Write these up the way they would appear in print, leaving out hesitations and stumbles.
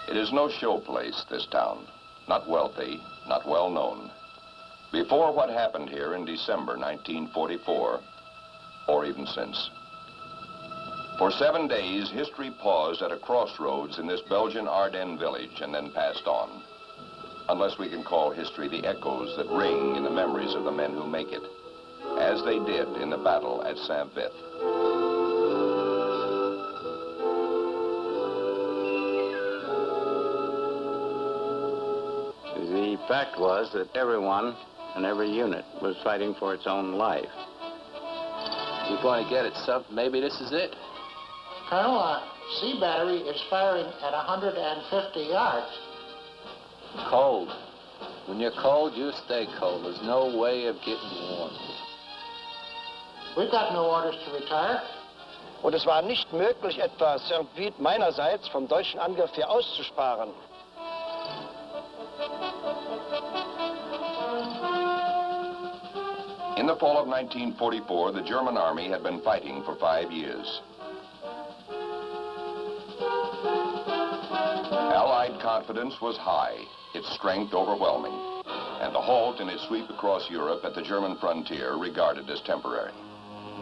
It is no show place, this town. Not wealthy, not well known. Before what happened here in December 1944, or even since. For 7 days, history paused at a crossroads in this Belgian Ardennes village and then passed on. Unless we can call history the echoes that ring in the memories of the men who make it, as they did in the battle at Saint Vith. The fact was that everyone and every unit was fighting for its own life. We're going to get it, Sub. Maybe this is it. Colonel, C battery is firing at 150 yards. Cold. When you're cold, you stay cold. There's no way of getting warm. We've got no orders to retire. Und es war nicht möglich, etwa St. Vith meinerseits vom deutschen Angriff hier auszusparen. In the fall of 1944, the German army had been fighting for 5 years. Allied confidence was high, its strength overwhelming, and the halt in its sweep across Europe at the German frontier regarded as temporary.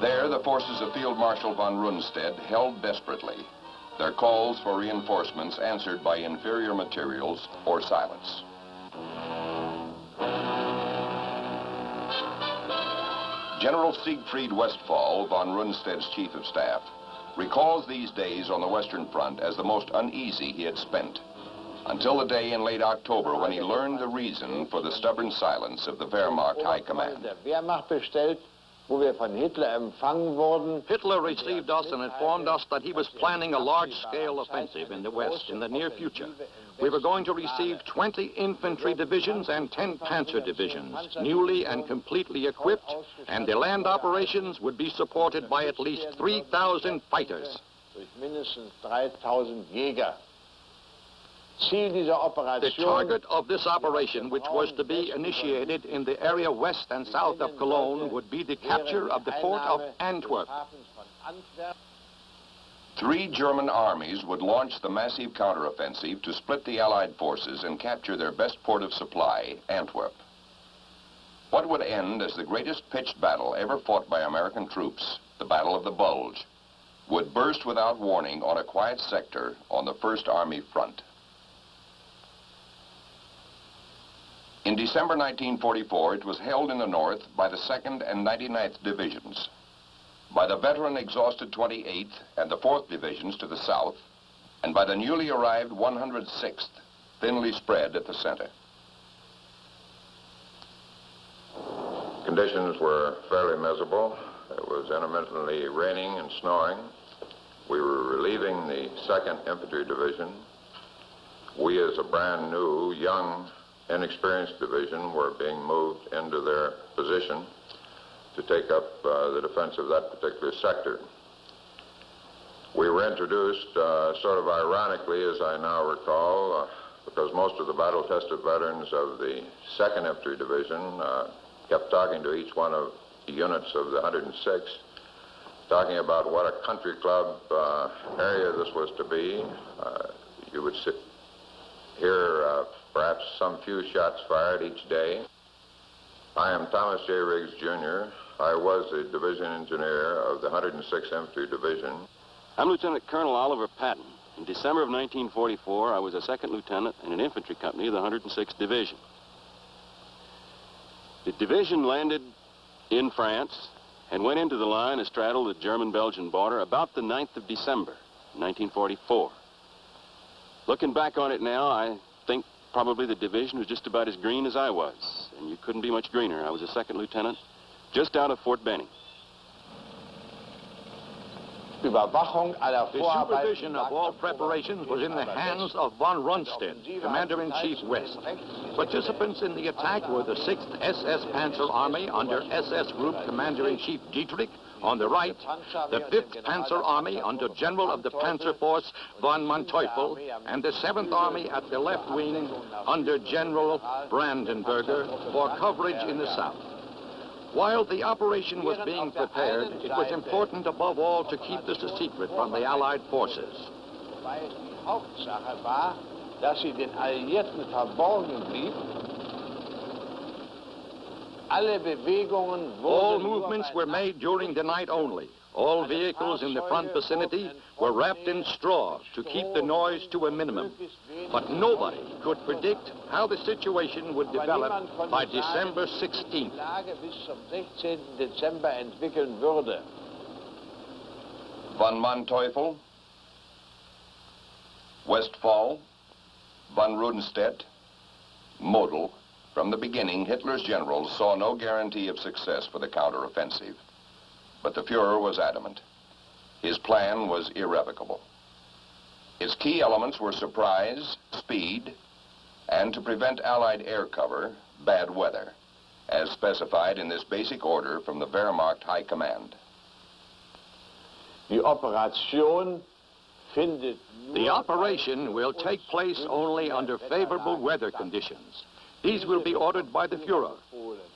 There, the forces of Field Marshal von Rundstedt held desperately, their calls for reinforcements answered by inferior materials or silence. General Siegfried Westphal, von Rundstedt's chief of staff, recalls these days on the Western Front as the most uneasy he had spent, until the day in late October when he learned the reason for the stubborn silence of the Wehrmacht High Command. Hitler received us and informed us that he was planning a large-scale offensive in the West in the near future. We were going to receive 20 infantry divisions and 10 panzer divisions, newly and completely equipped, and the land operations would be supported by at least 3,000 fighters. The target of this operation, which was to be initiated in the area west and south of Cologne, would be the capture of the port of Antwerp. 3 German armies would launch the massive counteroffensive to split the Allied forces and capture their best port of supply, Antwerp. What would end as the greatest pitched battle ever fought by American troops, the Battle of the Bulge, would burst without warning on a quiet sector on the First Army front. In December 1944, it was held in the north by the 2nd and 99th Divisions, by the veteran exhausted 28th and the 4th Divisions to the south, and by the newly arrived 106th, thinly spread at the center. Conditions were fairly miserable. It was intermittently raining and snowing. We were relieving the 2nd Infantry Division. We, as a brand new, young, inexperienced division, were being moved into their position to take up the defense of that particular sector. We were introduced sort of ironically, as I now recall, because most of the battle-tested veterans of the 2nd Infantry Division kept talking to each one of the units of the 106th, talking about what a country club area this was to be. You would hear perhaps some few shots fired each day. I am Thomas J. Riggs, Jr. I was the division engineer of the 106th Infantry Division. I'm Lieutenant Colonel Oliver Patton. In December of 1944, I was a 2nd lieutenant in an infantry company of the 106th Division. The division landed in France and went into the line and straddled the German-Belgian border about the 9th of December, 1944. Looking back on it now, I think probably the division was just about as green as I was, and you couldn't be much greener. I was a 2nd lieutenant, just out of Fort Benning. The supervision of all preparations was in the hands of von Rundstedt, Commander-in-Chief West. Participants in the attack were the 6th SS Panzer Army under SS Group Commander-in-Chief Dietrich on the right, the 5th Panzer Army under General of the Panzer Force von Manteuffel, and the 7th Army at the left wing under General Brandenberger for coverage in the south. While the operation was being prepared, it was important above all to keep this a secret from the Allied forces. dass sie den Alliierten verborgen blieb. Alle Bewegungen All wurden movements were made during the night only. All vehicles in the front vicinity were wrapped in straw to keep the noise to a minimum. But nobody could predict how the situation would develop by December 16th. Lage bis zum 16. Dezember entwickeln würde. Von Manteuffel, Westphal, von Rudenstedt, Model. From the beginning, Hitler's generals saw no guarantee of success for the counteroffensive. But the Fuhrer was adamant. His plan was irrevocable. Its key elements were surprise, speed, and to prevent Allied air cover, bad weather, as specified in this basic order from the Wehrmacht High Command. Die Operation findet The operation will take place only under favorable weather conditions. These will be ordered by the Fuhrer.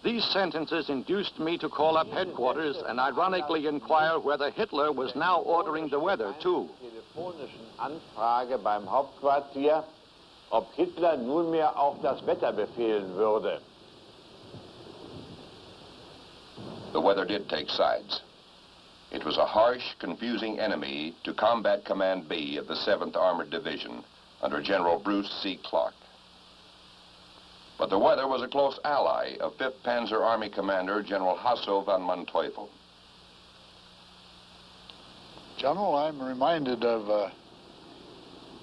These sentences induced me to call up headquarters and ironically inquire whether Hitler was now ordering the weather, too. telefonischen Anfrage beim Hauptquartier, ob Hitler nunmehr auch das Wetter befehlen würde. The weather did take sides. It was a harsh, confusing enemy to Combat Command B of the 7th Armored Division under General Bruce C. Clark. But the weather was a close ally of 5th Panzer Army Commander General Hasso von Manteuffel. General, I'm reminded of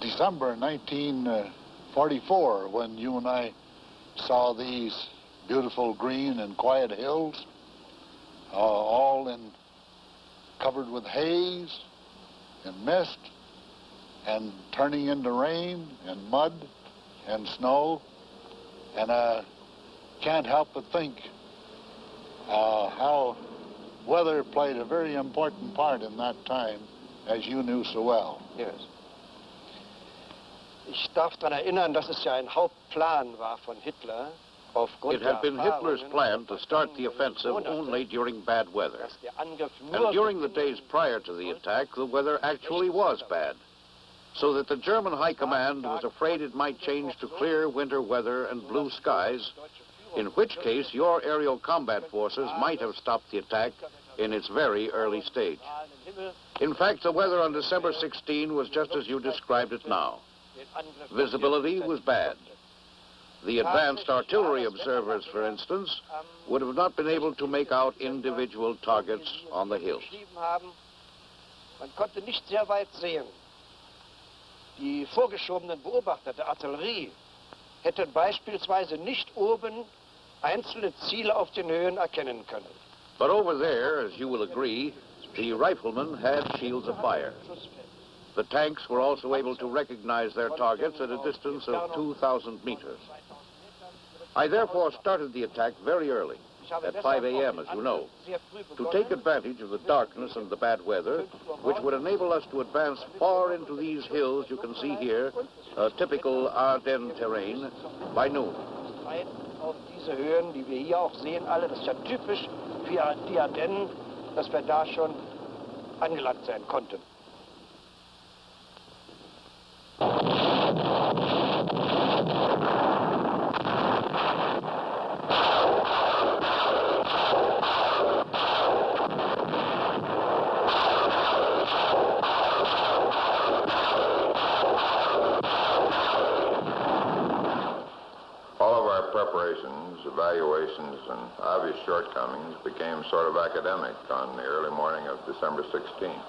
December 1944 when you and I saw these beautiful green and quiet hills, all covered with haze and mist and turning into rain and mud and snow. And I can't help but think how weather played a very important part in that time, as you knew so well. Yes. Ich darf daran erinnern, dass es ja ein Hauptplan war von Hitler. It had been Hitler's plan to start the offensive only during bad weather. And during the days prior to the attack, the weather actually was bad. So that the German High Command was afraid it might change to clear winter weather and blue skies, in which case your aerial combat forces might have stopped the attack in its very early stage. In fact, the weather on December 16 was just as you described it now. Visibility was bad. The advanced artillery observers, for instance, would have not been able to make out individual targets on the hills. Man konnte nicht sehr weit sehen. Die vorgeschobenen Beobachter der Artillerie hätten beispielsweise nicht oben einzelne Ziele auf den Höhen erkennen können. But over there, as you will agree, the riflemen had shields of fire. The tanks were also able to recognize their targets at a distance of 2,000 meters. I therefore started the attack very early, at 5 a.m., as you know, to take advantage of the darkness and the bad weather, which would enable us to advance far into these hills you can see here, typical Ardennes terrain, by noon. Auf diese Höhen, die wir hier auch sehen, alle, das ist ja typisch für die Ardennen, dass wir da schon angelangt sein konnten. Preparations, evaluations, and obvious shortcomings became sort of academic on the early morning of December 16th.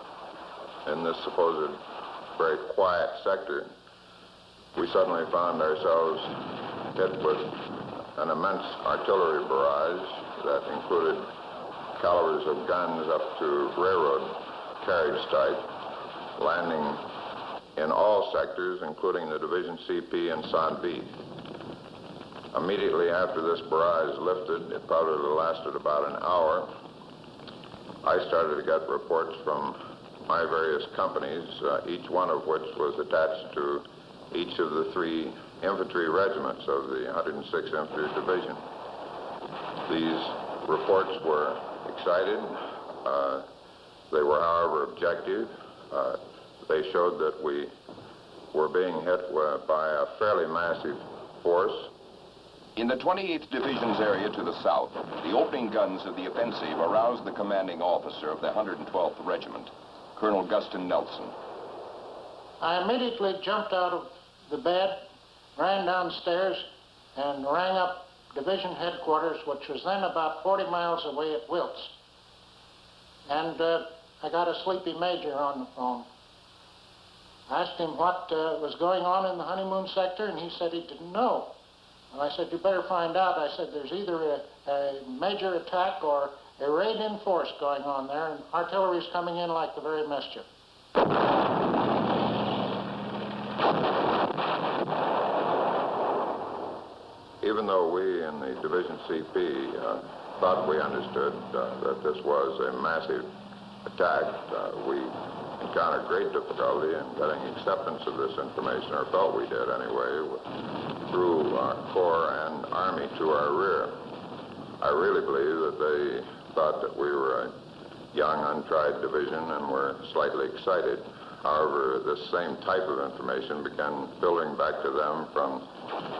In this supposed very quiet sector, we suddenly found ourselves hit with an immense artillery barrage that included calibers of guns up to railroad carriage type, landing in all sectors, including the Division CP and San Vith. Immediately after this barrage lifted, it probably lasted about an hour, I started to get reports from my various companies, each one of which was attached to each of the 3 infantry regiments of the 106th Infantry Division. These reports were excited. They were, however, objective. They showed that we were being hit by a fairly massive force. In the 28th Division's area to the south, the opening guns of the offensive aroused the commanding officer of the 112th Regiment, Colonel Guston Nelson. I immediately jumped out of the bed, ran downstairs, and rang up division headquarters, which was then about 40 miles away at Wiltz. And I got a sleepy major on the phone. I asked him what was going on in the honeymoon sector, and he said he didn't know. And I said, you better find out. I said, there's either a major attack or a raid-in force going on there, and artillery's coming in like the very mischief. Even though we in the Division CP thought we understood that this was a massive attack, we encountered great difficulty in getting acceptance of this information, or felt we did anyway, through Corps and Army to our rear. I really believe that they thought that we were a young, untried division and were slightly excited. However, this same type of information began filtering back to them from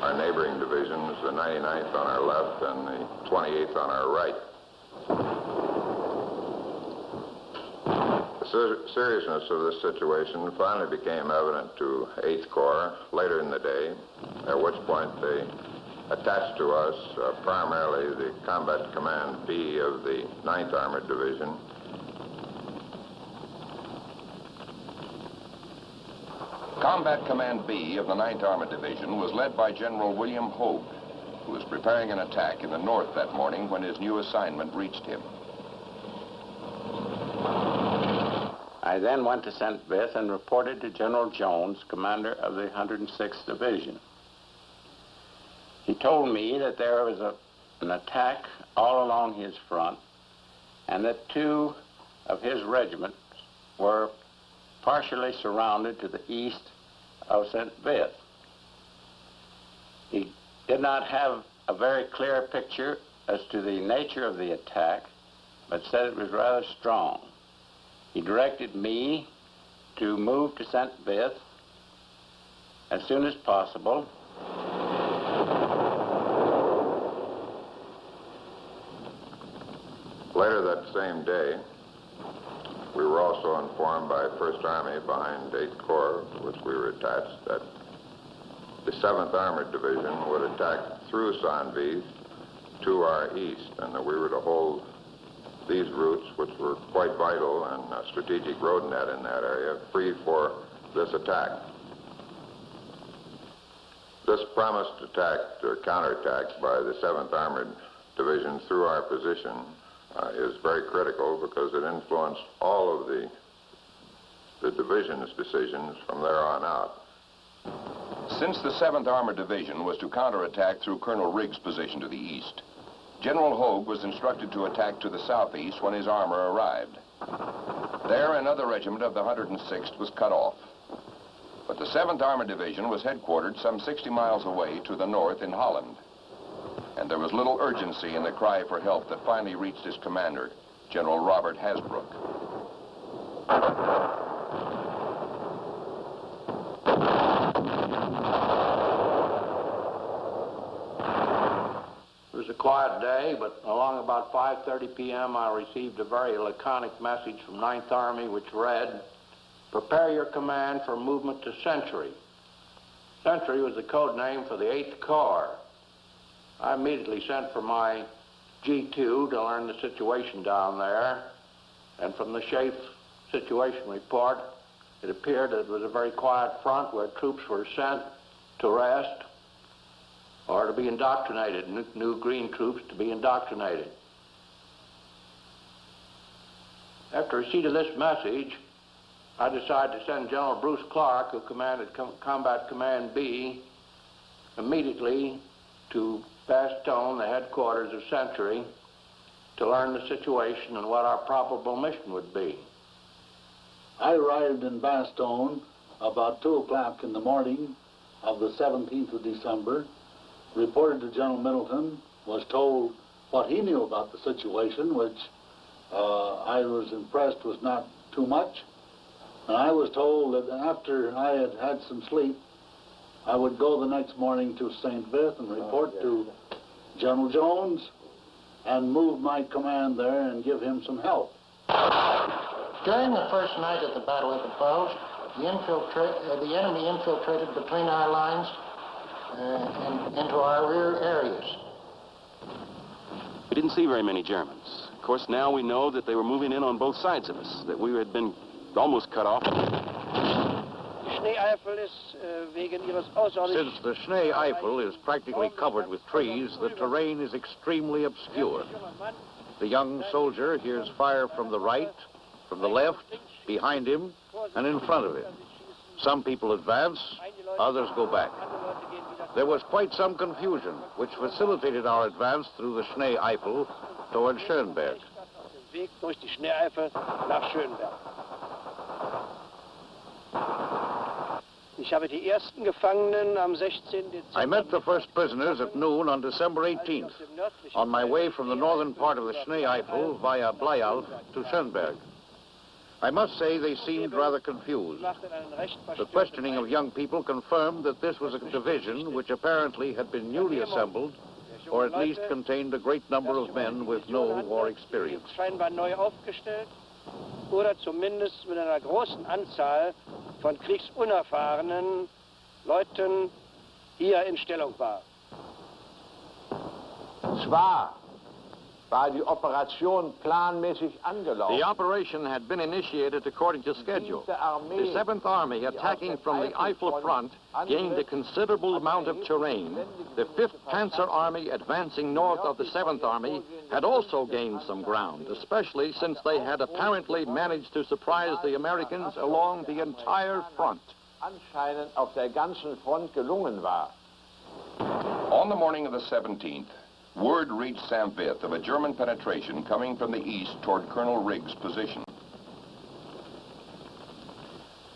our neighboring divisions, the 99th on our left and the 28th on our right. The seriousness of this situation finally became evident to 8th Corps later in the day, at which point they attached to us primarily the Combat Command B of the 9th Armored Division. Combat Command B of the 9th Armored Division was led by General William Hogue, who was preparing an attack in the north that morning when his new assignment reached him. I then went to St. Vith and reported to General Jones, commander of the 106th Division. He told me that there was an attack all along his front and that 2 of his regiments were partially surrounded to the east of St. Vith. He did not have a very clear picture as to the nature of the attack, but said it was rather strong. He directed me to move to St. Vith as soon as possible. Later that same day, we were also informed by 1st Army behind 8th Corps, to which we were attached, that the 7th Armored Division would attack through St. Vith to our east, and that we were to hold these routes, which were quite vital and a strategic road net in that area, free for this attack. This promised attack or counterattack by the 7th Armored Division through our position is very critical because it influenced all of the division's decisions from there on out. Since the 7th Armored Division was to counterattack through Colonel Riggs' position to the east, General Hogue was instructed to attack to the southeast when his armor arrived. There, another regiment of the 106th was cut off. But the 7th Armored Division was headquartered some 60 miles away to the north in Holland. And there was little urgency in the cry for help that finally reached his commander, General Robert Hasbrook. It was a quiet day, but along about 5:30 p.m. I received a very laconic message from 9th Army which read, "Prepare your command for movement to Century." Century was the code name for the 8th Corps. I immediately sent for my G2 to learn the situation down there, and from the Schaeff situation report, it appeared that it was a very quiet front where troops were sent to rest or to be indoctrinated, new green troops to be indoctrinated. After receipt of this message, I decided to send General Bruce Clark, who commanded Combat Command B, immediately to Bastogne, the headquarters of Century, to learn the situation and what our probable mission would be. I arrived in Bastogne about 2 o'clock in the morning of the 17th of December, reported to General Middleton, was told what he knew about the situation, which I was impressed was not too much. And I was told that after I had had some sleep, I would go the next morning to St. Vith and report to General Jones and move my command there and give him some help. During the first night of the battle at the Bulge, the enemy infiltrated between our lines and into our rear areas. We didn't see very many Germans. Of course, now we know that they were moving in on both sides of us, that we had been almost cut off. Since the Schnee Eifel is practically covered with trees, the terrain is extremely obscure. The young soldier hears fire from the right, from the left, behind him, and in front of him. Some people advance, others go back. There was quite some confusion, which facilitated our advance through the Schnee Eifel toward Schönberg. I met the first prisoners at noon on December 18th, on my way from the northern part of the Schnee Eifel via Bleialf to Schönberg. I must say they seemed rather confused. The questioning of young people confirmed that this was a division which apparently had been newly assembled, or at least contained a great number of men with no war experience. Oder zumindest mit einer großen Anzahl von kriegsunerfahrenen Leuten hier in Stellung war. Zwar war die Operation planmäßig angelaufen. The operation had been initiated according to schedule. The 7th Army, attacking from the Eifel front, gained a considerable amount of terrain. The 5th Panzer Army, advancing north of the 7th Army, had also gained some ground, especially since they had apparently managed to surprise the Americans along the entire front. Anscheinend auf der ganzen Front gelungen war. On the morning of the 17th, word reached St. Vith of a German penetration coming from the east toward Colonel Riggs' position.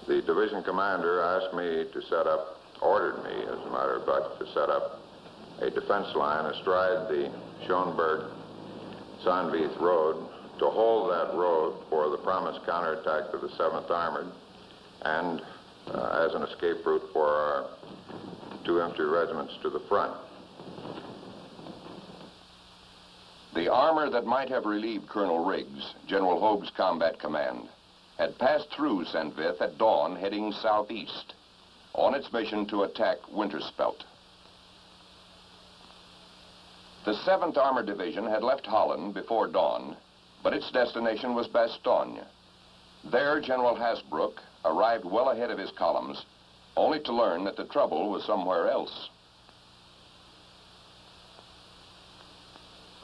The division commander asked me to ordered me, as a matter of fact, to set up a defense line astride the Schoenberg-St. Vith road, to hold that road for the promised counterattack of the 7th Armored, and as an escape route for our 2 infantry regiments to the front. The armor that might have relieved Colonel Riggs, General Hogue's combat command, had passed through St. Vith at dawn, heading southeast, on its mission to attack Winterspelt. The 7th Armored Division had left Holland before dawn, but its destination was Bastogne. There, General Hasbrouck arrived well ahead of his columns, only to learn that the trouble was somewhere else.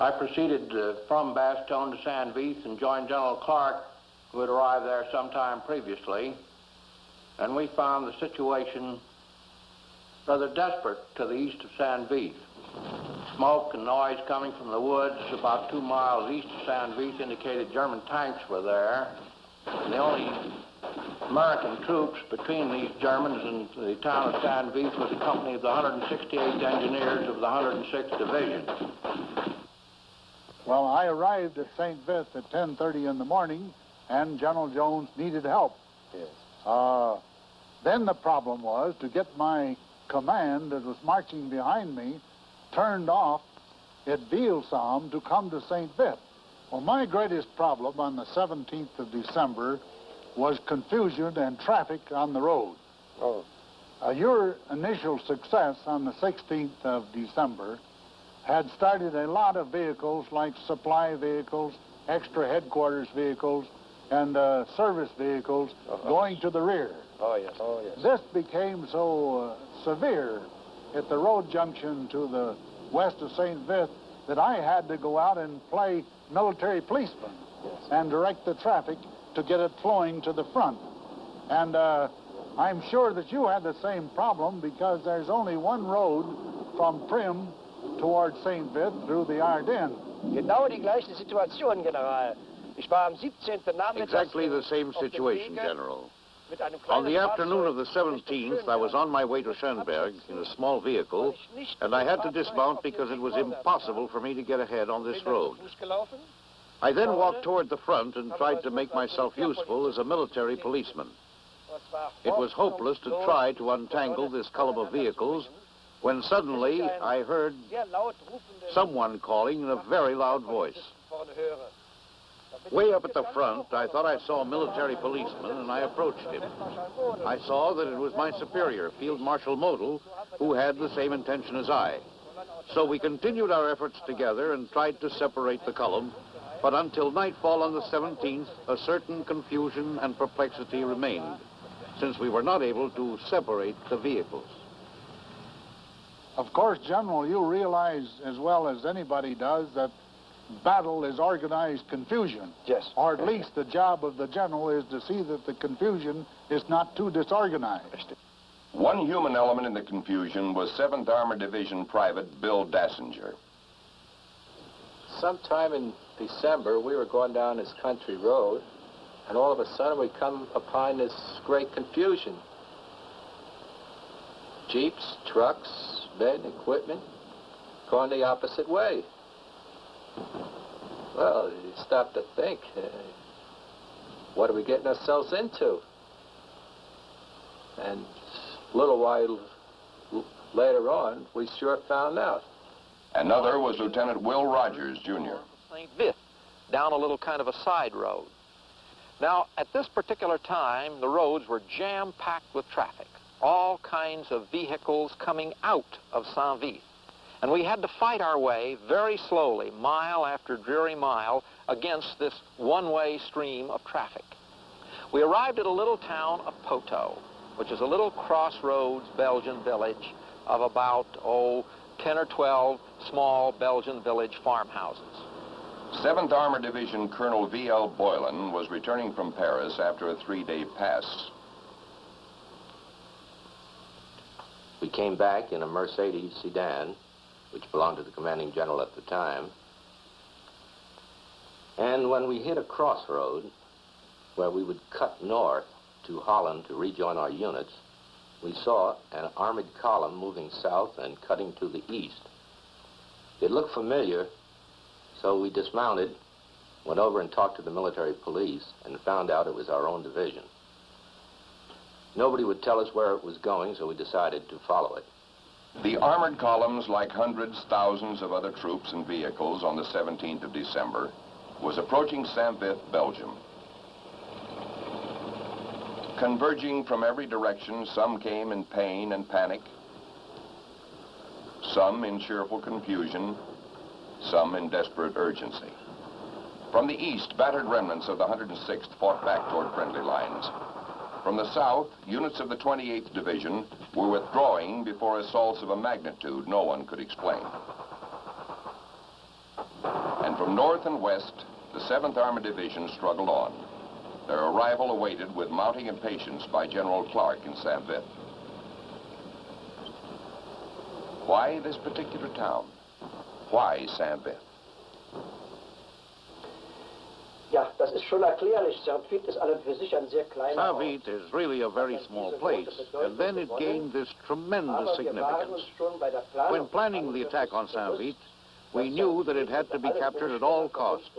I proceeded from Bastogne to St. Vith and joined General Clark, who had arrived there sometime previously, and we found the situation rather desperate to the east of St. Vith. Smoke and noise coming from the woods about 2 miles east of St. Vith indicated German tanks were there, and the only American troops between these Germans and the town of St. Vith was a company of the 168th Engineers of the 106th Division. Well, I arrived at St. Vith at 10:30 in the morning, and General Jones needed help. Yes. Then the problem was to get my command that was marching behind me turned off at Bielsheim to come to St. Vith. Well, my greatest problem on the 17th of December was confusion and traffic on the road. Oh. Your initial success on the 16th of December had started a lot of vehicles like supply vehicles, extra headquarters vehicles, and service vehicles going to the rear. Oh, yes. Oh, yes. This became so severe at the road junction to the west of St. Vith that I had to go out and play military policeman and direct the traffic to get it flowing to the front. And I'm sure that you had the same problem, because there's only one road from Prim towards St. Vith through the Ardennes. Genau die gleiche Situation, General. Ich war am 17. Nachmittag. Exactly the same situation, General. On the afternoon of the 17th, I was on my way to Schönberg in a small vehicle, and I had to dismount because it was impossible for me to get ahead on this road. I then walked toward the front and tried to make myself useful as a military policeman. It was hopeless to try to untangle this column of vehicles when suddenly I heard someone calling in a very loud voice. Way up at the front, I thought I saw a military policeman, and I approached him. I saw that it was my superior, Field Marshal Model, who had the same intention as I. So we continued our efforts together and tried to separate the column, but until nightfall on the 17th, a certain confusion and perplexity remained, since we were not able to separate the vehicles. Of course, General, you realize as well as anybody does that battle is organized confusion. Yes. Or at least the job of the general is to see that the confusion is not too disorganized. One human element in the confusion was 7th Armored Division Private Bill Dassinger. Sometime in December, we were going down this country road, and all of a sudden we come upon this great confusion. Jeeps, trucks, men, equipment, going the opposite way. Well, you stop to think, what are we getting ourselves into? And a little while later on, we sure found out. Another was Lieutenant Will Rogers, Jr. St. Vith, down a little kind of a side road. Now, at this particular time, the roads were jam-packed with traffic, all kinds of vehicles coming out of St. Vith. And we had to fight our way very slowly, mile after dreary mile, against this one-way stream of traffic. We arrived at a little town of Poteau, which is a little crossroads Belgian village of about, 10 or 12 small Belgian village farmhouses. 7th Armored Division Colonel V.L. Boylan was returning from Paris after a 3-day pass. We came back in a Mercedes sedan, which belonged to the commanding general at the time. And when we hit a crossroad where we would cut north to Holland to rejoin our units, we saw an armored column moving south and cutting to the east. It looked familiar, so we dismounted, went over and talked to the military police, and found out it was our own division. Nobody would tell us where it was going, so we decided to follow it. The armored columns, like hundreds, thousands of other troops and vehicles on the 17th of December, was approaching St. Vith, Belgium. Converging from every direction, some came in pain and panic, some in cheerful confusion, some in desperate urgency. From the east, battered remnants of the 106th fought back toward friendly lines. From the south, units of the 28th Division were withdrawing before assaults of a magnitude no one could explain. And from north and west, the 7th Armored Division struggled on. Their arrival awaited with mounting impatience by General Clark in St. Vith. Why this particular town? Why St. Vith? Ja, das ist schon erklärlich. St. Vith ist an und für sich ein sehr kleiner St. Vith is really a very small place, and then it gained this tremendous significance. When planning the attack on St. Vith, we knew that it had to be captured at all costs,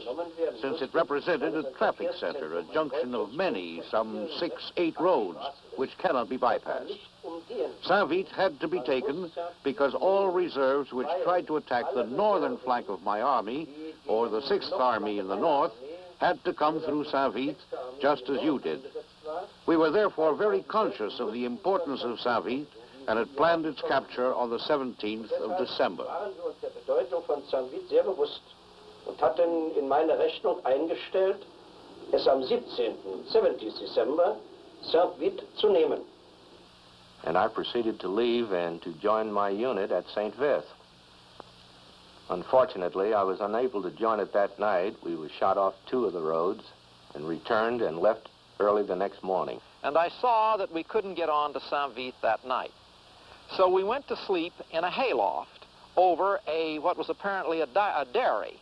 since it represented a traffic center, a junction of many, some 6-8 roads, which cannot be bypassed. St. Vith had to be taken because all reserves which tried to attack the northern flank of my army, or the 6th Army in the north, had to come through St. Vith, just as you did. We were therefore very conscious of the importance of St. Vith and had planned its capture on the 17th of December. Waren wir uns der Bedeutung von St. Vith sehr bewusst und hatten in meine Rechnung eingestellt, es am 17th December, St. Vith zu nehmen. And I proceeded to leave and to join my unit at St. Vith. Unfortunately, I was unable to join it that night. We were shot off 2 of the roads and returned and left early the next morning. And I saw that we couldn't get on to St. Vith that night. So we went to sleep in a hayloft over what was apparently a dairy.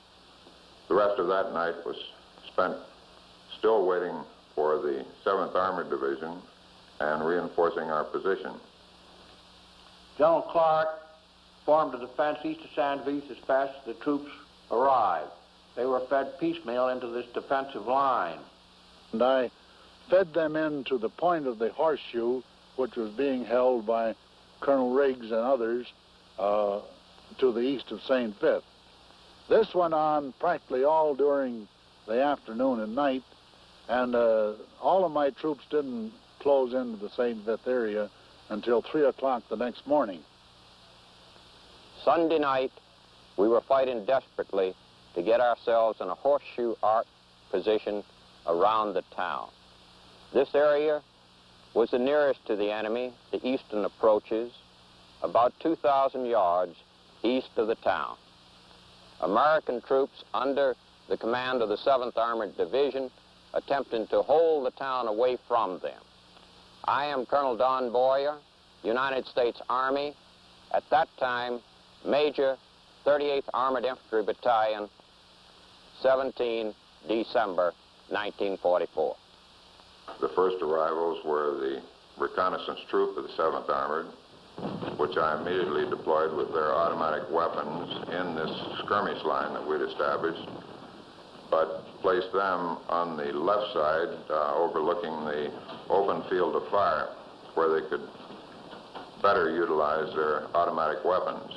The rest of that night was spent still waiting for the 7th Armored Division and reinforcing our position. General Clark formed a defense east of St. Vith as fast as the troops arrived. They were fed piecemeal into this defensive line. And I fed them into the point of the horseshoe, which was being held by Colonel Riggs and others to the east of St. Vith. This went on practically all during the afternoon and night, and all of my troops didn't close into the St. Vith area until 3 o'clock the next morning. Sunday night, we were fighting desperately to get ourselves in a horseshoe arc position around the town. This area was the nearest to the enemy, the eastern approaches, about 2,000 yards east of the town. American troops under the command of the 7th Armored Division attempting to hold the town away from them. I am Colonel Don Boyer, United States Army, at that time Major 38th Armored Infantry Battalion, 17 December 1944. The first arrivals were the reconnaissance troop of the 7th Armored, which I immediately deployed with their automatic weapons in this skirmish line that we'd established, but placed them on the left side, overlooking the open field of fire, where they could better utilize their automatic weapons.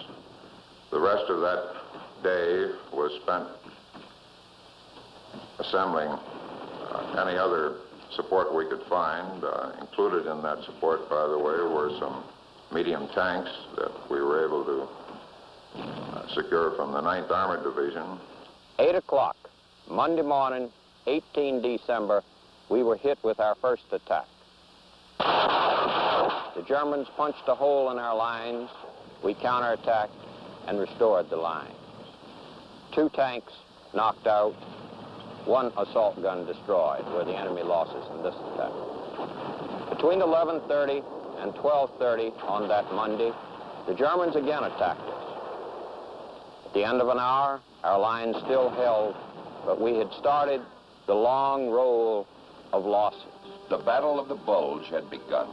The rest of that day was spent assembling any other support we could find. Included in that support, by the way, were some medium tanks that we were able to secure from the 9th Armored Division. 8 o'clock, Monday morning, 18 December, we were hit with our first attack. The Germans punched a hole in our lines. We counterattacked and restored the lines. 2 tanks knocked out, 1 assault gun destroyed were the enemy losses in this attack. Between 11:30 and 12:30 on that Monday, the Germans again attacked us. At the end of an hour, our lines still held, but we had started the long roll of losses. The Battle of the Bulge had begun.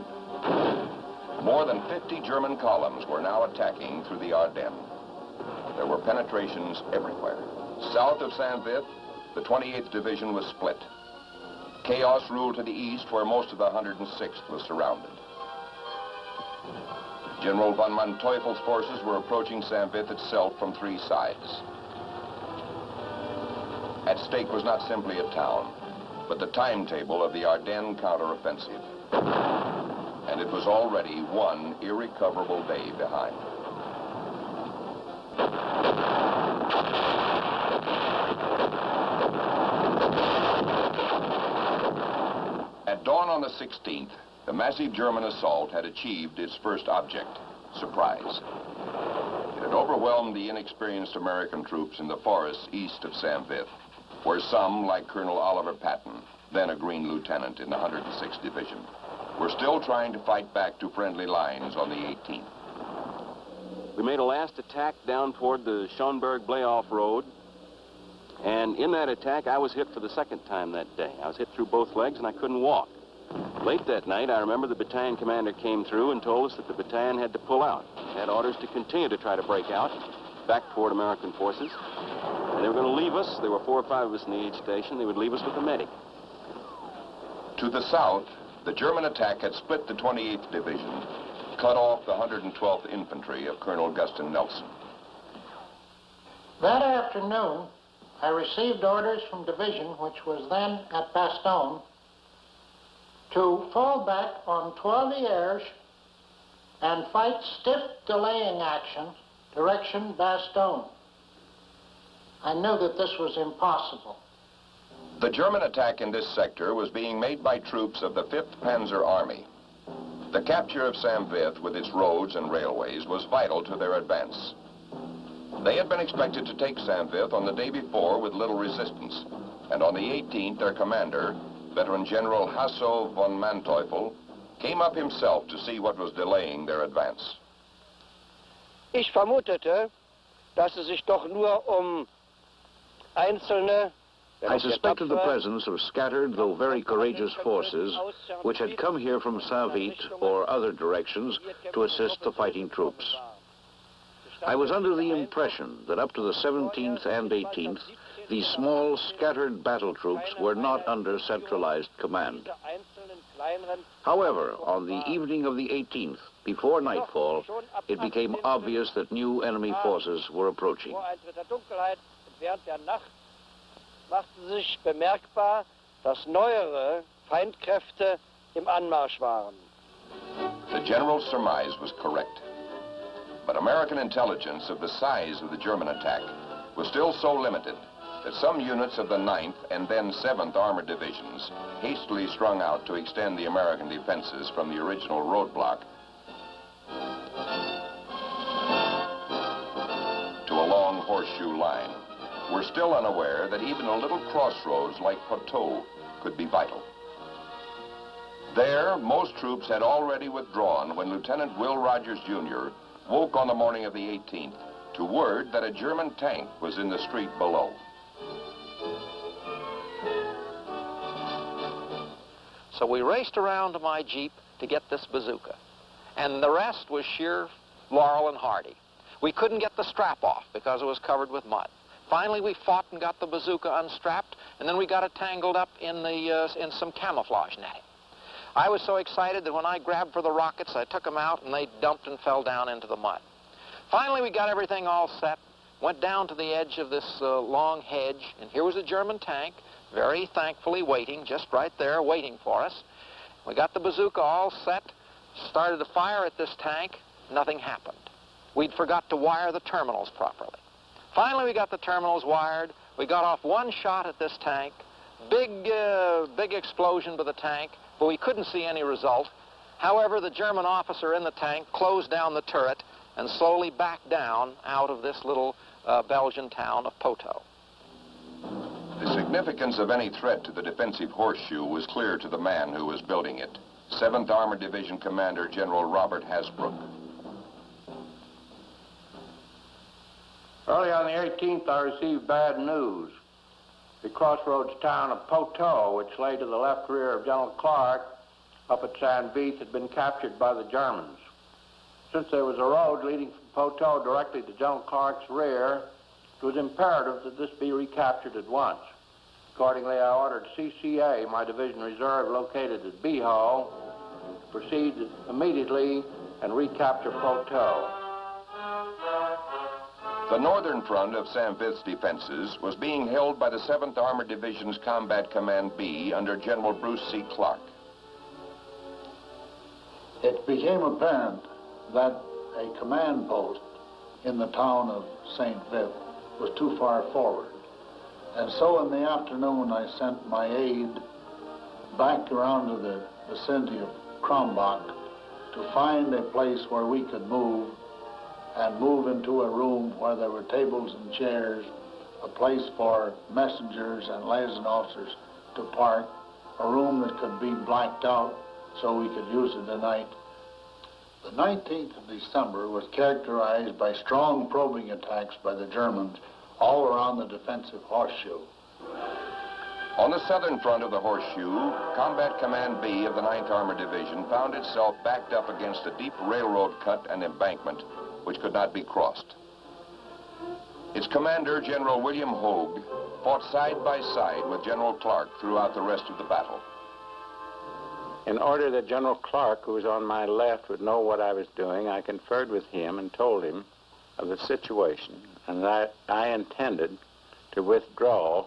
More than 50 German columns were now attacking through the Ardennes. There were penetrations everywhere. South of St. Vith, the 28th Division was split. Chaos ruled to the east, where most of the 106th was surrounded. General von Manteuffel's forces were approaching St. Vith itself from 3 sides. At stake was not simply a town, but the timetable of the Ardennes counteroffensive. And it was already 1 irrecoverable day behind. At dawn on the 16th, the massive German assault had achieved its first object, surprise. It had overwhelmed the inexperienced American troops in the forests east of St. Vith, where some, like Colonel Oliver Patton, then a Green lieutenant in the 106th Division, were still trying to fight back to friendly lines on the 18th. We made a last attack down toward the Schoenberg-Blayoff Road, and in that attack, I was hit for the 2nd time that day. I was hit through both legs, and I couldn't walk. Late that night, I remember the battalion commander came through and told us that the battalion had to pull out. They had orders to continue to try to break out back toward American forces. And they were going to leave us. There were 4 or 5 of us in the aid station. They would leave us with a medic. To the south, the German attack had split the 28th Division, cut off the 112th Infantry of Colonel Guston Nelson. That afternoon, I received orders from division, which was then at Bastogne, to fall back on Trois-Vierges and fight stiff delaying action, direction Bastogne. I knew that this was impossible. The German attack in this sector was being made by troops of the 5th Panzer Army. The capture of St. Vith with its roads and railways was vital to their advance. They had been expected to take St. Vith on the day before with little resistance, and on the 18th, their commander, veteran General Hasso von Manteuffel, came up himself to see what was delaying their advance. Ich vermutete, dass es sich doch nur einzelne. I suspected the presence of scattered, though very courageous forces, which had come here from St. Vith or other directions to assist the fighting troops. I was under the impression that up to the 17th and 18th, These small, scattered battle troops were not under centralized command. However, on the evening of the 18th, before nightfall, it became obvious that new enemy forces were approaching. Machte sich bemerkbar, dass neuere Feindkräfte im Anmarsch waren. The general's surmise was correct. But American intelligence of the size of the German attack was still so limited that some units of the 9th and then 7th Armored Divisions hastily strung out to extend the American defenses from the original roadblock to a long horseshoe line, were still unaware that even a little crossroads like Poteau could be vital. There, most troops had already withdrawn when Lieutenant Will Rogers, Jr. woke on the morning of the 18th to word that a German tank was in the street below. So we raced around to my Jeep to get this bazooka, and the rest was sheer Laurel and Hardy. We couldn't get the strap off because it was covered with mud. Finally, we fought and got the bazooka unstrapped, and then we got it tangled up in some camouflage netting. I was so excited that when I grabbed for the rockets, I took them out, and they dumped and fell down into the mud. Finally, we got everything all set, went down to the edge of this long hedge, and here was a German tank, very thankfully waiting, just right there, waiting for us. We got the bazooka all set, started to fire at this tank, nothing happened. We'd forgot to wire the terminals properly. Finally, we got the terminals wired. We got off one shot at this tank. Big explosion by the tank, but we couldn't see any result. However, the German officer in the tank closed down the turret and slowly backed down out of this little Belgian town of Poteau. The significance of any threat to the defensive horseshoe was clear to the man who was building it, 7th Armored Division Commander General Robert Hasbrook. Early on the 18th, I received bad news. The crossroads town of Poteau, which lay to the left rear of General Clark, up at San Vith, had been captured by the Germans. Since there was a road leading from Poteau directly to General Clark's rear, it was imperative that this be recaptured at once. Accordingly, I ordered CCA, my division reserve located at Biho, to proceed immediately and recapture Poteau. The northern front of San Vith's defenses was being held by the 7th Armored Division's Combat Command B under General Bruce C. Clark. It became apparent that a command post in the town of St. Vith was too far forward. And so in the afternoon, I sent my aide back around to the vicinity of Krombach to find a place where we could move into a room where there were tables and chairs, a place for messengers and liaison officers to park, a room that could be blacked out so we could use it at night. The 19th of December was characterized by strong probing attacks by the Germans all around the defensive horseshoe. On the southern front of the horseshoe, Combat Command B of the 9th Armored Division found itself backed up against a deep railroad cut and embankment which could not be crossed. Its commander, General William Hogue, fought side by side with General Clark throughout the rest of the battle. In order that General Clark, who was on my left, would know what I was doing, I conferred with him and told him of the situation, and that I intended to withdraw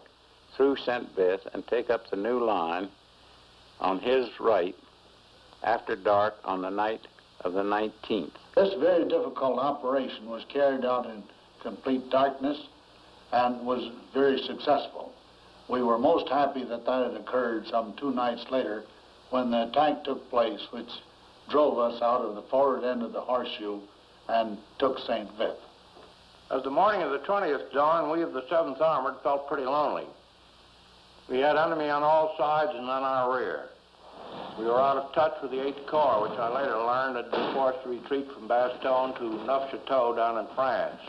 through St. Vith and take up the new line on his right after dark on the night of the 19th. This very difficult operation was carried out in complete darkness and was very successful. We were most happy that that had occurred some 2 nights later when the attack took place, which drove us out of the forward end of the horseshoe and took St. Vith. As the morning of the 20th dawned, we of the 7th Armored felt pretty lonely. We had enemy on all sides and on our rear. We were out of touch with the 8th Corps, which I later learned had been forced to retreat from Bastogne to Neufchâteau down in France.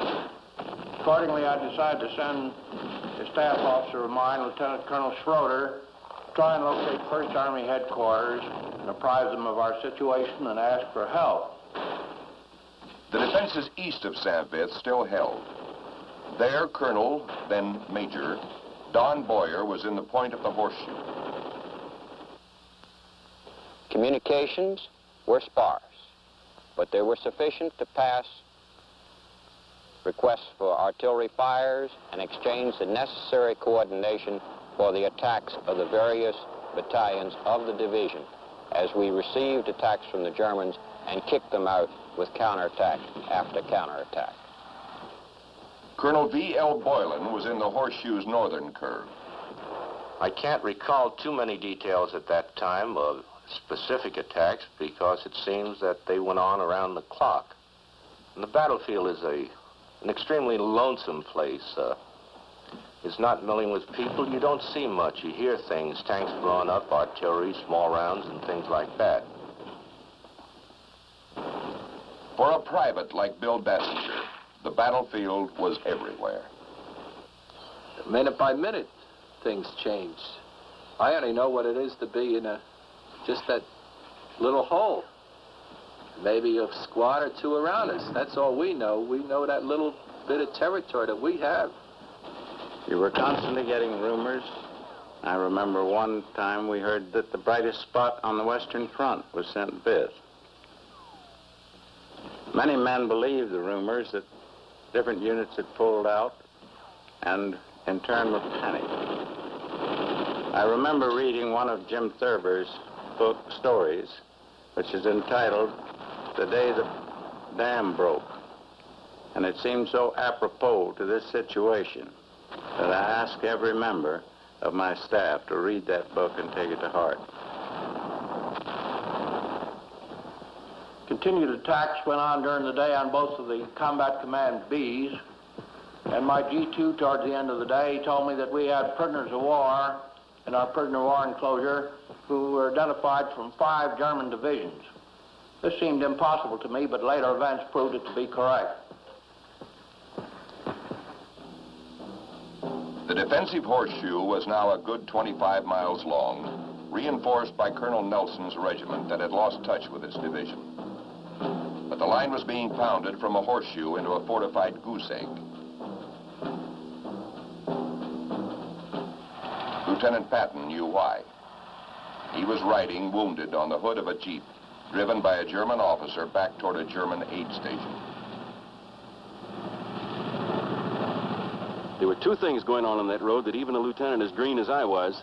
Accordingly, I decided to send a staff officer of mine, Lieutenant Colonel Schroeder, to try and locate 1st Army headquarters and apprise them of our situation and ask for help. The defenses east of St. Vith still held. There, Colonel, then Major, Don Boyer was in the point of the horseshoe. Communications were sparse, but they were sufficient to pass requests for artillery fires and exchange the necessary coordination for the attacks of the various battalions of the division as we received attacks from the Germans and kicked them out with counterattack after counterattack. Colonel V.L. Boylan was in the horseshoe's northern curve. I can't recall too many details at that time of specific attacks because it seems that they went on around the clock. And the battlefield is an extremely lonesome place. It's not milling with people. You don't see much. You hear things, tanks blowing up, artillery, small rounds, and things like that. For a private like Bill Dassinger, the battlefield was everywhere. Minute by minute, things change. I only know what it is to be in just that little hole. Maybe a squad or two around us. That's all we know. We know that little bit of territory that we have. You were constantly getting rumors. I remember one time we heard that the brightest spot on the Western Front was St. Vith. Many men believed the rumors that different units had pulled out and in turn were panicked. I remember reading one of Jim Thurber's book stories, which is entitled The Day the Dam Broke. And it seemed so apropos to this situation that I asked every member of my staff to read that book and take it to heart. Continued attacks went on during the day on both of the Combat Command Bs, and my G2 towards the end of the day told me that we had prisoners of war in our prisoner of war enclosure who were identified from 5 German divisions. This seemed impossible to me, but later events proved it to be correct. The defensive horseshoe was now a good 25 miles long, reinforced by Colonel Nelson's regiment that had lost touch with its division. But the line was being pounded from a horseshoe into a fortified goose egg. Lieutenant Patton knew why. He was riding wounded on the hood of a jeep, driven by a German officer back toward a German aid station. There were two things going on that road that even a lieutenant as green as I was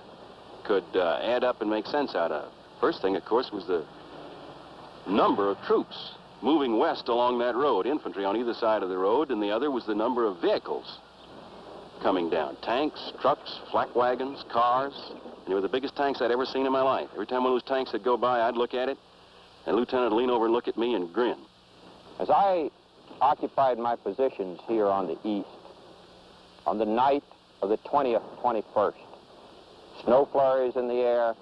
could add up and make sense out of. First thing, of course, was the number of troops moving west along that road, infantry on either side of the road, and the other was the number of vehicles coming down. Tanks, trucks, flak wagons, cars, and they were the biggest tanks I'd ever seen in my life. Every time one of those tanks would go by, I'd look at it, and the lieutenant would lean over and look at me and grin. As I occupied my positions here on the east, on the night of the 20th, 21st, snow flurries in the air,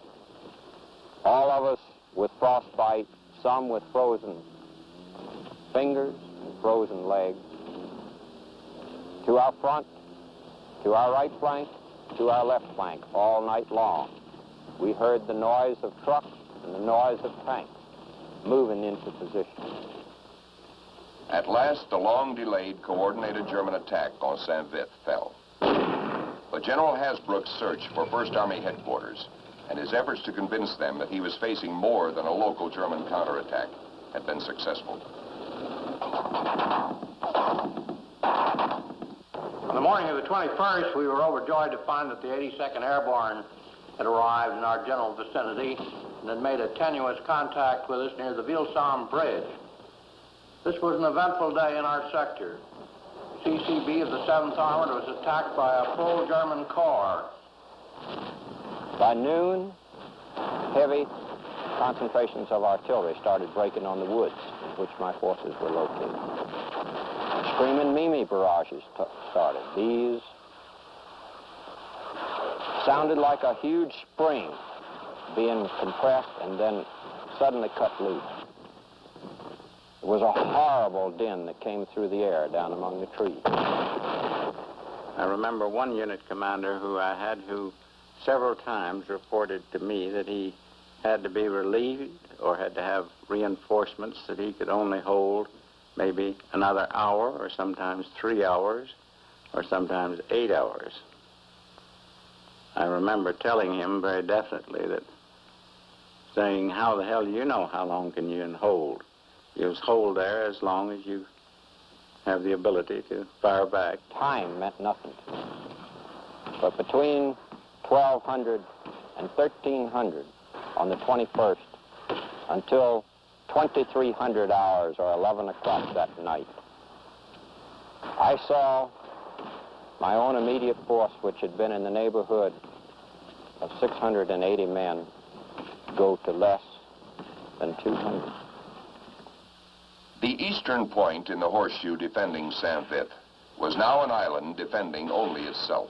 all of us with frostbite, some with frozen fingers and frozen legs. To our front, to our right flank, to our left flank, all night long, we heard the noise of trucks and the noise of tanks moving into position. At last, the long-delayed, coordinated German attack on St. Vith fell. But General Hasbrook's search for 1st Army headquarters and his efforts to convince them that he was facing more than a local German counterattack had been successful. On the morning of the 21st, we were overjoyed to find that the 82nd Airborne had arrived in our general vicinity and had made a tenuous contact with us near the Vilsam Bridge. This was an eventful day in our sector. The CCB of the 7th Armored was attacked by a full German corps. By noon, heavy concentrations of artillery started breaking on the woods in which my forces were located. Screaming Mimi barrages started. These sounded like a huge spring being compressed and then suddenly cut loose. It was a horrible din that came through the air down among the trees. I remember one unit commander who I had who several times reported to me that he had to be relieved or had to have reinforcements that he could only hold maybe another hour or sometimes 3 hours or sometimes 8 hours. I remember telling him very definitely that, saying, how the hell do you know how long can you hold? You just hold there as long as you have the ability to fire back. Time meant nothing to me. But between 1200 and 1300 on the 21st until 2300 hours or 11 o'clock that night, I saw my own immediate force, which had been in the neighborhood of 680 men, go to less than 200. The eastern point in the horseshoe defending St. Vith was now an island defending only itself.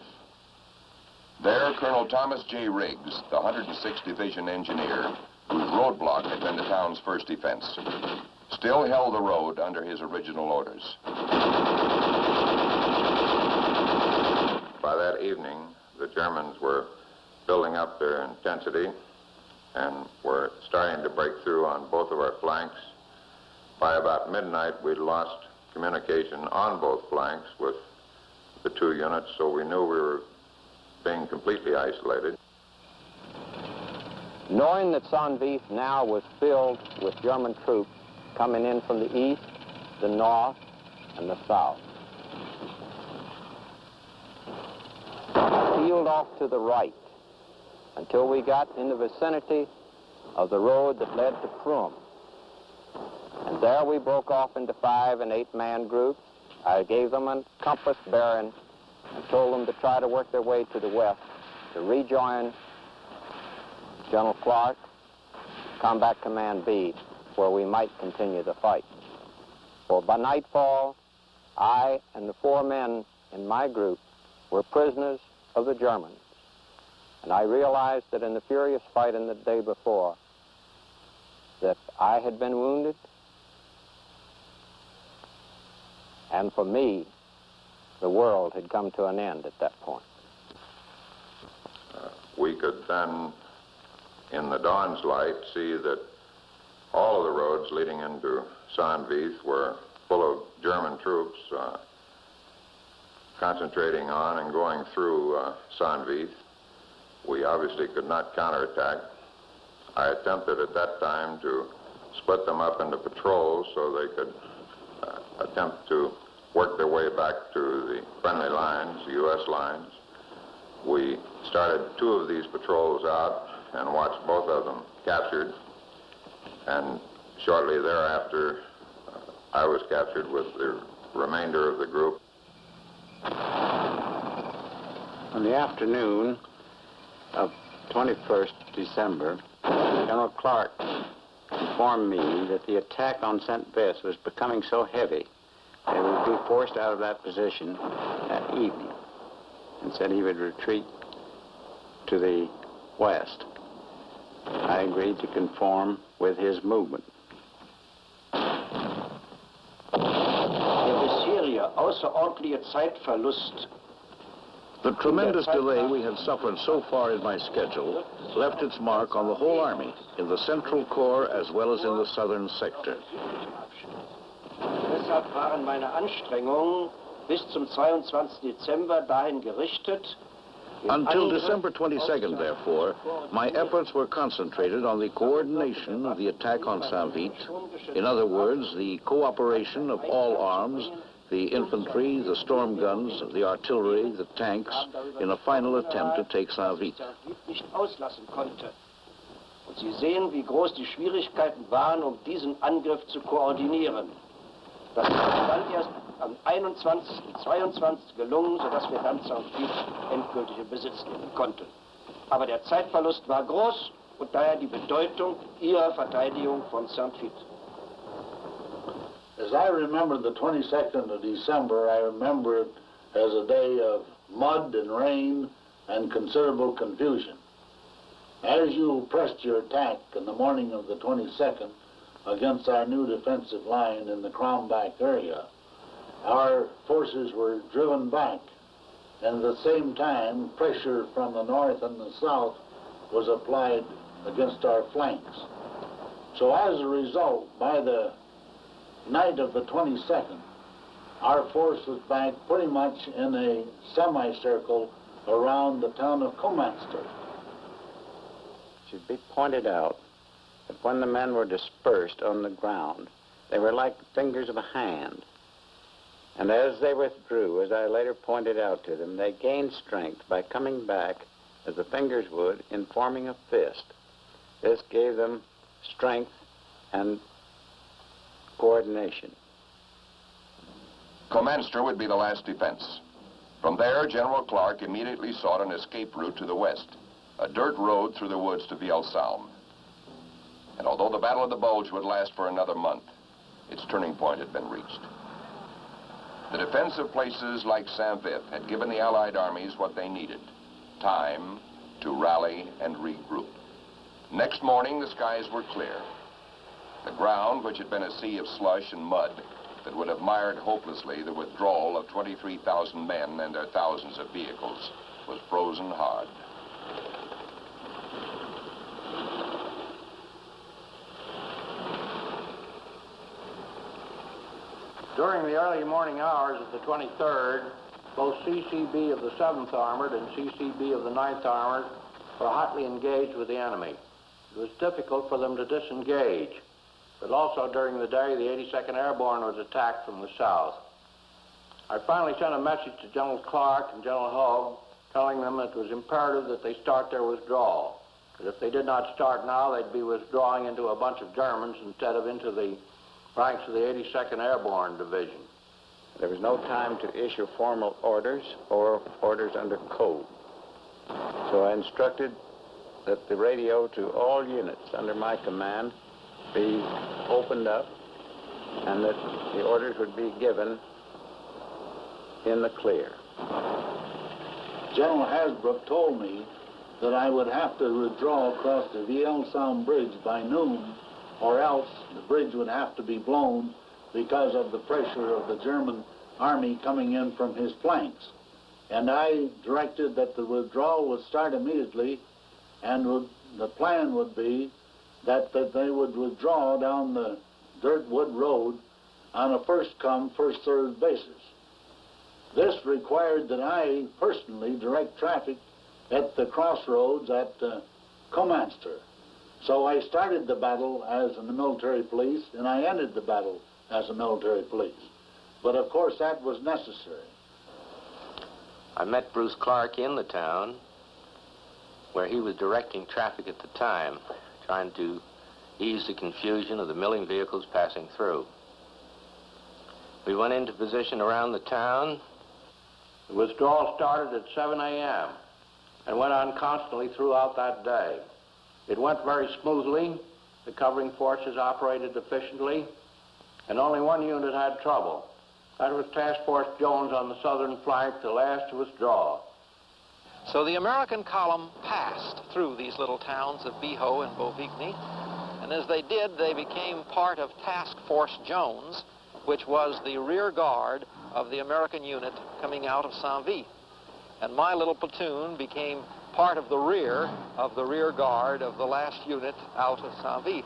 There, Colonel Thomas J. Riggs, the 106th Division engineer, whose roadblock had been the town's first defense, still held the road under his original orders. By that evening, the Germans were building up their intensity and were starting to break through on both of our flanks. By about midnight, we'd lost communication on both flanks with the two units, so we knew we were being completely isolated. Knowing that St. Vith now was filled with German troops coming in from the east, the north, and the south, I peeled off to the right until we got in the vicinity of the road that led to Prum. And there we broke off into 5- and 8-man groups. I gave them a compass bearing and told them to try to work their way to the west to rejoin General Clark, Combat Command B, where we might continue the fight. For by nightfall, I and the 4 men in my group were prisoners of the Germans. And I realized that in the furious fight in the day before, that I had been wounded, and for me, the world had come to an end at that point. We could then, in the dawn's light, see that all of the roads leading into St. Vith were full of German troops concentrating on and going through St. Vith. We obviously could not counterattack. I attempted at that time to split them up into patrols so they could attempt to work their way back to the friendly lines, the U.S. lines. We started 2 of these patrols out and watched both of them captured. And shortly thereafter, I was captured with the remainder of the group. On the afternoon of 21st December, General Clark informed me that the attack on St. Vith was becoming so heavy they would be forced out of that position that evening, and said he would retreat to the west. I agreed to conform with his movement. The tremendous delay we had suffered so far in my schedule left its mark on the whole Army, in the Central Corps as well as in the southern sector. Deshalb waren meine Anstrengungen bis zum 22. Dezember dahin gerichtet. Until December 22nd, therefore, my efforts were concentrated on the coordination of the attack on St. Vith. In other words, the cooperation of all arms, the infantry, the storm guns, the artillery, the tanks, in a final attempt to take St. Vith. Und Sie sehen, wie groß die Schwierigkeiten waren, diesen Angriff zu koordinieren. Das ist dann erst am 21. 22. gelungen, sodass wir dann St. Vith endgültig in Besitz nehmen konnten. Aber der Zeitverlust war groß und daher die Bedeutung Ihrer Verteidigung von St. Vith. As I remember the 22nd of December, I remember it as a day of mud and rain and considerable confusion. As you pressed your attack in the morning of the 22nd against our new defensive line in the Crombach area, our forces were driven back, and at the same time, pressure from the north and the south was applied against our flanks. So as a result, by the night of the 22nd, our force was back pretty much in a semicircle around the town of Comanster. It should be pointed out that when the men were dispersed on the ground, they were like fingers of a hand. And as they withdrew, as I later pointed out to them, they gained strength by coming back as the fingers would in forming a fist. This gave them strength and coordination. Comanster would be the last defense. From there, General Clark immediately sought an escape route to the west, a dirt road through the woods to Vielsalm. And although the Battle of the Bulge would last for another month, its turning point had been reached. The defense of places like Vith had given the Allied armies what they needed, time to rally and regroup. Next morning, the skies were clear. The ground, which had been a sea of slush and mud that would have mired hopelessly the withdrawal of 23,000 men and their thousands of vehicles, was frozen hard. During the early morning hours of the 23rd, both CCB of the 7th Armored and CCB of the 9th Armored were hotly engaged with the enemy. It was difficult for them to disengage, but also during the day, the 82nd Airborne was attacked from the south. I finally sent a message to General Clark and General Hogue telling them it was imperative that they start their withdrawal. That if they did not start now, they'd be withdrawing into a bunch of Germans instead of into the ranks of the 82nd Airborne Division. There was no time to issue formal orders or orders under code. So I instructed that the radio to all units under my command be opened up and that the orders would be given in the clear. General Hasbrook told me that I would have to withdraw across the Vielsalm Bridge by noon, or else the bridge would have to be blown because of the pressure of the German army coming in from his flanks. And I directed that the withdrawal would start immediately, and the plan would be that they would withdraw down the dirt wood road on a first-come, first-served basis. This required that I personally direct traffic at the crossroads at Comanster. So I started the battle as a military police, and I ended the battle as a military police. But of course that was necessary. I met Bruce Clark in the town where he was directing traffic at the time, trying to ease the confusion of the milling vehicles passing through. We went into position around the town. The withdrawal started at 7 a.m. and went on constantly throughout that day. It went very smoothly. The covering forces operated efficiently, and only one unit had trouble. That was Task Force Jones on the southern flank, the last to withdraw. So the American column passed through these little towns of Biho and Bovigny, and as they did, they became part of Task Force Jones, which was the rear guard of the American unit coming out of Saint-Vith. And my little platoon became part of the rear guard of the last unit out of Saint-Vith.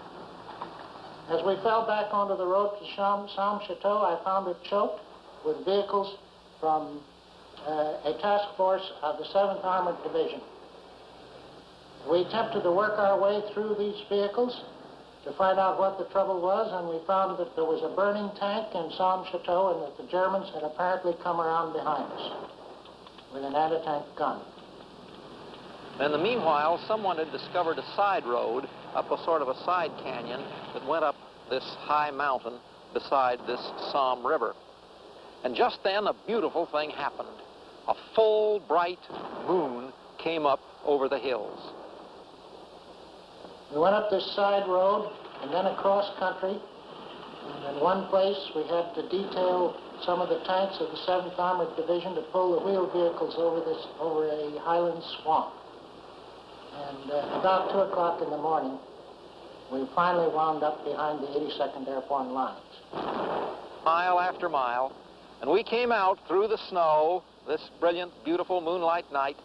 As we fell back onto the road to Somme-Chateau, I found it choked with vehicles from a task force of the 7th Armored Division. We attempted to work our way through these vehicles to find out what the trouble was, and we found that there was a burning tank in Somme-Chateau and that the Germans had apparently come around behind us with an anti-tank gun. In the meanwhile, someone had discovered a side road up a sort of a side canyon that went up this high mountain beside this Somme River. And just then, a beautiful thing happened. A full, bright moon came up over the hills. We went up this side road and then across country. And in one place, we had to detail some of the tanks of the 7th Armored Division to pull the wheeled vehicles over a highland swamp. And about 2 o'clock in the morning, we finally wound up behind the 82nd Airborne lines. Mile after mile, and we came out through the snow, this brilliant, beautiful moonlight night,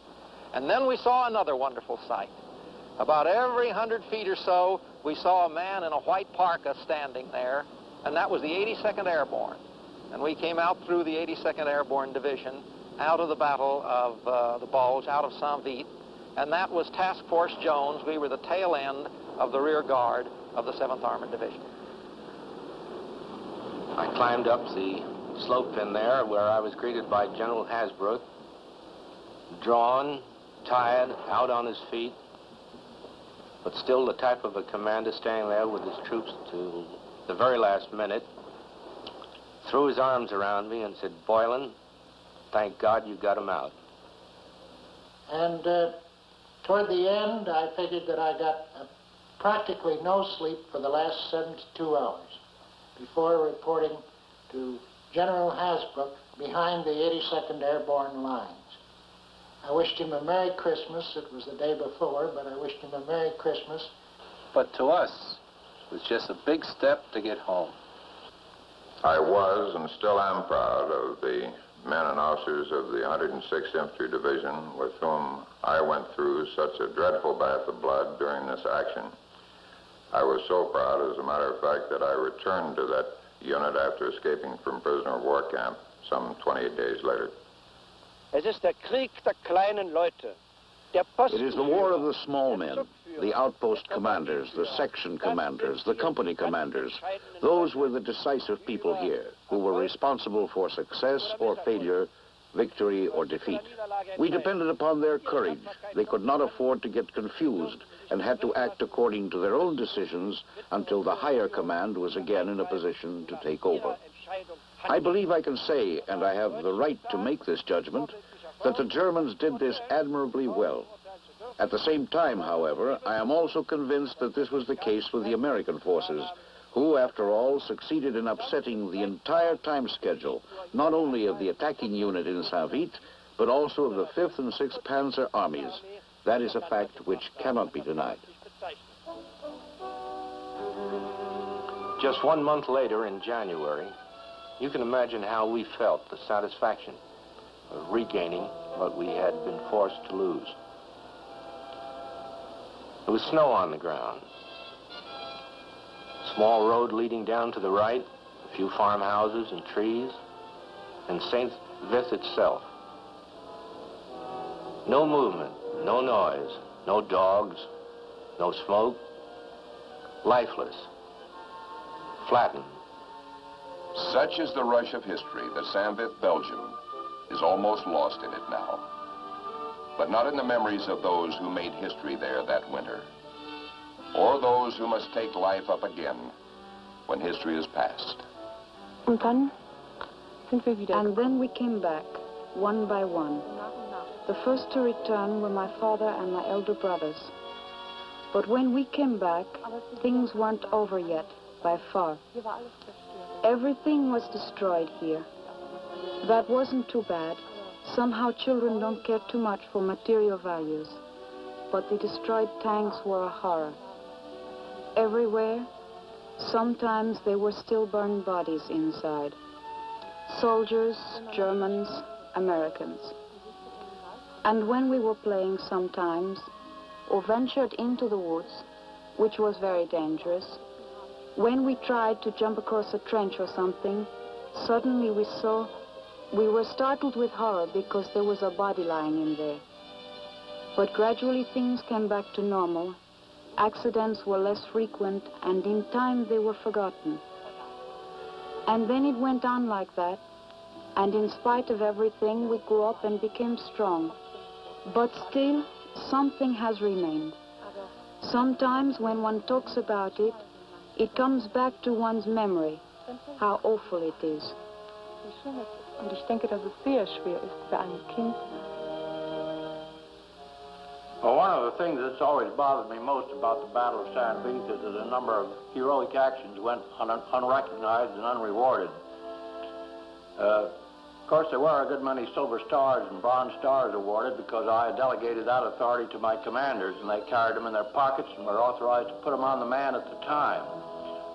and then we saw another wonderful sight. About every 100 feet or so, we saw a man in a white parka standing there, and that was the 82nd Airborne. And we came out through the 82nd Airborne Division out of the Battle of the Bulge, out of St. Vith, and that was Task Force Jones. We were the tail end of the rear guard of the 7th Armored Division. I climbed up the slope in there where I was greeted by General Hasbrouck, drawn, tired, out on his feet, but still the type of a commander staying there with his troops to the very last minute, threw his arms around me and said, "Boylan, thank God you got him out." And toward the end, I figured that I got practically no sleep for the last 72 hours before reporting to General Hasbrouck behind the 82nd Airborne lines. I wished him a Merry Christmas. It was the day before, but I wished him a Merry Christmas. But to us, it was just a big step to get home. I was and still am proud of the men and officers of the 106th Infantry Division with whom I went through such a dreadful bath of blood during this action. I was so proud, as a matter of fact, that I returned to that unit after escaping from prisoner of war camp some 28 days later. Es ist der Krieg der kleinen Leute. It is the war of the small men, the outpost commanders, the section commanders, the company commanders. Those were the decisive people here who were responsible for success or failure, victory or defeat. We depended upon their courage. They could not afford to get confused and had to act according to their own decisions until the higher command was again in a position to take over. I believe I can say, and I have the right to make this judgment, that the Germans did this admirably well. At the same time, however, I am also convinced that this was the case with the American forces, who, after all, succeeded in upsetting the entire time schedule, not only of the attacking unit in St. Vith, but also of the 5th and 6th Panzer armies. That is a fact which cannot be denied. Just 1 month later, in January, you can imagine how we felt, the satisfaction of regaining what we had been forced to lose. There was snow on the ground. Small road leading down to the right, a few farmhouses and trees, and St. Vith itself. No movement, no noise, no dogs, no smoke, lifeless, flattened. Such is the rush of history that St. Vith, Belgium, is almost lost in it now. But not in the memories of those who made history there that winter, or those who must take life up again when history is past. And then we came back, one by one. The first to return were my father and my elder brothers. But when we came back, things weren't over yet, by far. Everything was destroyed here. That wasn't too bad. Somehow children don't care too much for material values. But the destroyed tanks were a horror. Everywhere, sometimes there were still burned bodies inside. Soldiers, Germans, Americans. And when we were playing sometimes, or ventured into the woods, which was very dangerous, when we tried to jump across a trench or something, suddenly we were startled with horror because there was a body lying in there. But gradually things came back to normal. Accidents were less frequent, and in time they were forgotten. And then it went on like that, and in spite of everything, we grew up and became strong. But still, something has remained. Sometimes when one talks about it, it comes back to one's memory, how awful it is. Und ich denke, dass es sehr schwer ist für ein Kind. Well, one of the things that's always bothered me most about the Battle of St. Vith is that a number of heroic actions went unrecognized and unrewarded. Of course, there were a good many Silver Stars and Bronze Stars awarded because I had delegated that authority to my commanders, and they carried them in their pockets and were authorized to put them on the man at the time.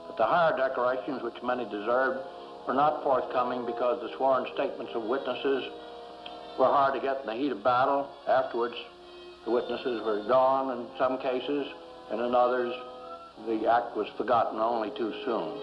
But the higher decorations, which many deserved, were not forthcoming because the sworn statements of witnesses were hard to get in the heat of battle. Afterwards, the witnesses were gone in some cases, and in others, the act was forgotten only too soon.